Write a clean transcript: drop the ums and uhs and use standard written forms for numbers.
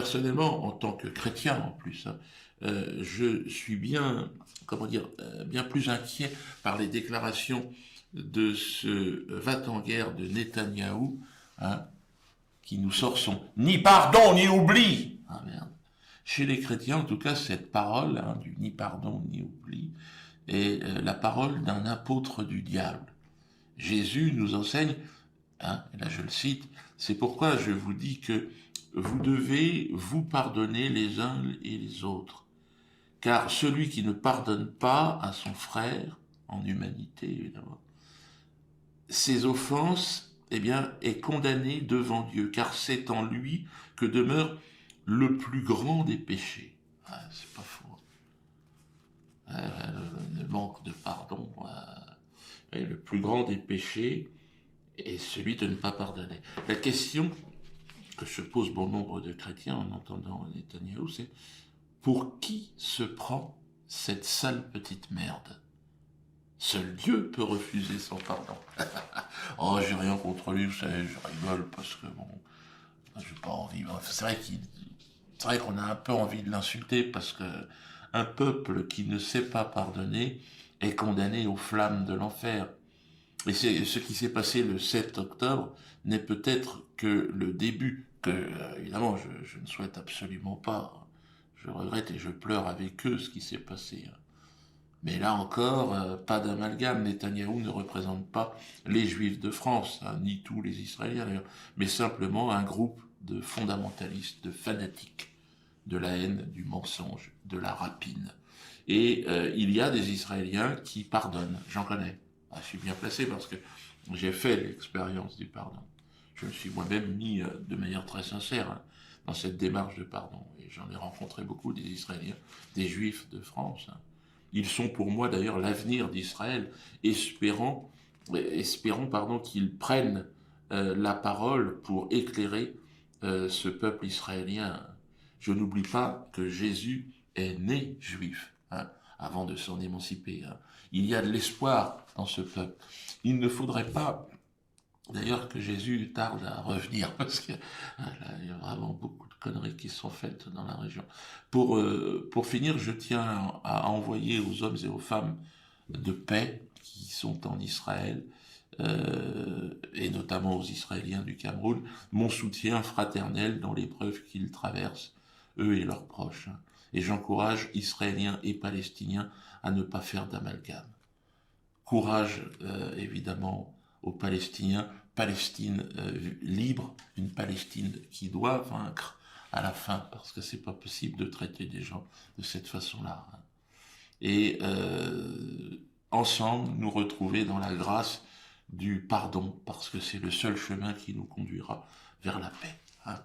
Personnellement, en tant que chrétien en plus, hein, je suis bien, comment dire, bien plus inquiet par les déclarations de ce va-t-en-guerre de Netanyahou, hein, qui nous sort son ni pardon ni oubli. Ah merde. Chez les chrétiens, en tout cas, cette parole, hein, du ni pardon ni oubli, est la parole d'un apôtre du diable. Jésus nous enseigne, hein, et là je le cite, c'est pourquoi je vous dis que vous devez vous pardonner les uns et les autres. Car celui qui ne pardonne pas à son frère, en humanité évidemment, ses offenses, eh bien, est condamné devant Dieu, car c'est en lui que demeure le plus grand des péchés. Ah, c'est pas faux. Le manque de pardon est le plus grand des péchés est celui de ne pas pardonner. La question que se pose bon nombre de chrétiens en entendant Netanyahou, c'est pour qui se prend cette sale petite merde? Seul Dieu peut refuser son pardon. Oh, j'ai rien contre lui, vous savez, je rigole parce que bon, j'ai pas envie. C'est vrai qu'on a un peu envie de l'insulter parce que un peuple qui ne sait pas pardonner est condamné aux flammes de l'enfer. Et c'est ce qui s'est passé le 7 octobre n'est peut-être que le début, que évidemment je ne souhaite absolument pas. Je regrette et je pleure avec eux ce qui s'est passé. Mais là encore, pas d'amalgame. Netanyahou ne représente pas les Juifs de France, hein, ni tous les Israéliens d'ailleurs, mais simplement un groupe de fondamentalistes, de fanatiques, de la haine, du mensonge, de la rapine. Et il y a des Israéliens qui pardonnent, j'en connais. Ah, je suis bien placé parce que j'ai fait l'expérience du pardon. Je me suis moi-même mis de manière très sincère, hein, dans cette démarche de pardon. Et j'en ai rencontré beaucoup des Israéliens, des Juifs de France, hein. Ils sont pour moi d'ailleurs l'avenir d'Israël, espérons pardon, qu'ils prennent la parole pour éclairer ce peuple israélien. Je n'oublie pas que Jésus est né juif, hein, avant de s'en émanciper, hein. Il y a de l'espoir dans ce peuple. Il ne faudrait pas d'ailleurs que Jésus tarde à revenir, parce que là, il y a vraiment beaucoup de conneries qui sont faites dans la région. Pour finir, je tiens à envoyer aux hommes et aux femmes de paix qui sont en Israël, et notamment aux Israéliens du Cameroun, mon soutien fraternel dans l'épreuve qu'ils traversent, eux et leurs proches. Et j'encourage Israéliens et Palestiniens à ne pas faire d'amalgame. Courage, évidemment, aux Palestiniens, Palestine libre, une Palestine qui doit vaincre à la fin, parce que c'est pas possible de traiter des gens de cette façon-là, hein. Et ensemble, nous retrouver dans la grâce du pardon, parce que c'est le seul chemin qui nous conduira vers la paix, hein.